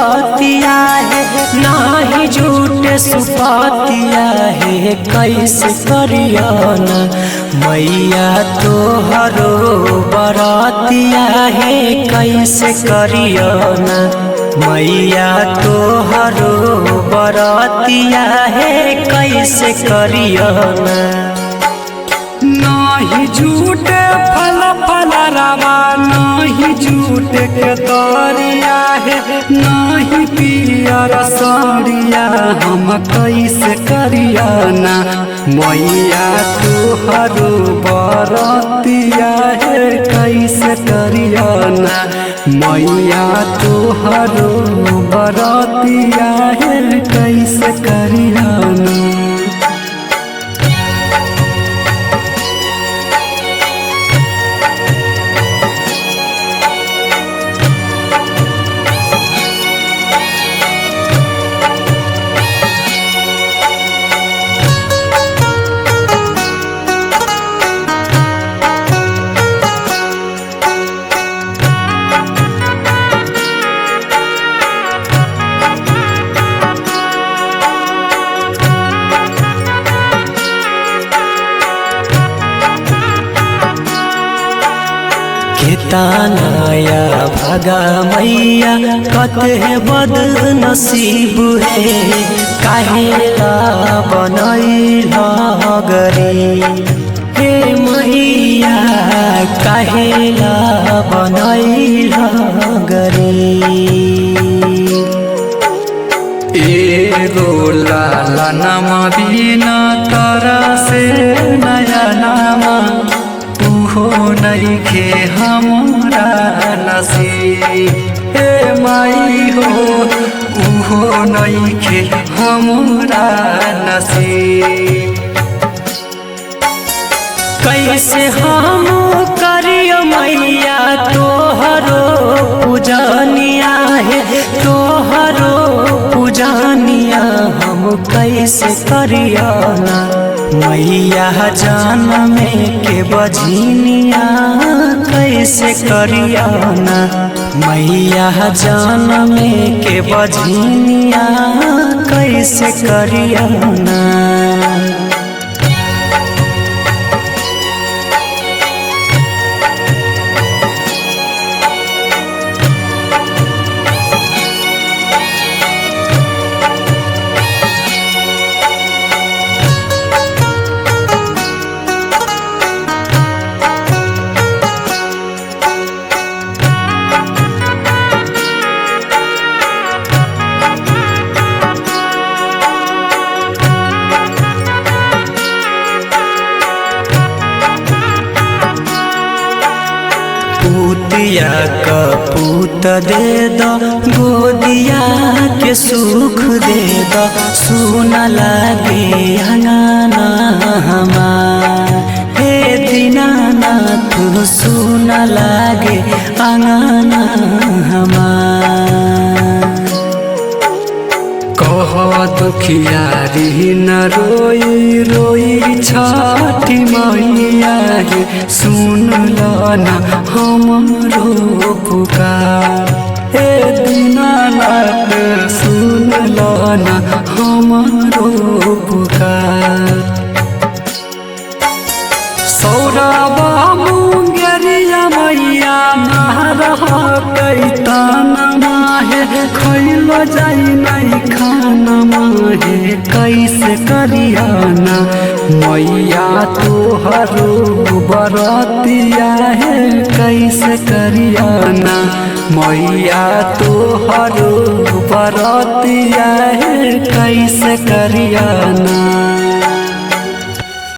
बतिया है नाही झूठे सुपतिया है कैसे करिया ना मैया तोहरो बरतिया है कैसे करिया ना मैया तोहरो बरतिया है कैसे करिया ना नाही झूठे फल फलरवा नाही झूठे के तोरिया है नाही पियर साड़िया हम कैसे करिया ना मैया तोहरो बरतिया है कैसे करिया ना मैया तोहरो बरतिया है कैसे करिया ना। तानाया भागा मैया कते बद नसीब है काहेला बनैला गरी हे मैया काहेला बनैला गरी एगो लाला नामा बिना तारा से नया नामा हो नहीं खे हमारा नसीब ए माई हो उहो नहीं खे हमारा नसीब कैसे हम करियो मैया तोहरो पूजनिया है तोहरो पूजनिया हम कैसे करियो ना मैया जन्म के बझनिया कैसे करिया ना मैया जन्म के बझनिया कैसे करिया ना। पूतिया का पूत दे दो गोदिया के सुख दे दो सुन लागे अंगना हमार हे दीनानाथ सुन लागे अंगना हमार कह दुखियारी न रोई रोई छठी मैया है सुन लो ना हमरो पुकार हे दीनानाथ सुन लो ना हमरो पुकार सौरवा मुंगेरिया मैया नहरहा कैताना माहे खैलो जाई नहीं खाना माहे कैसे करिया ना मैया तोहरो बरतिया है कैसे करिया ना मैया तोहरो बरतिया है कैसे करिया ना।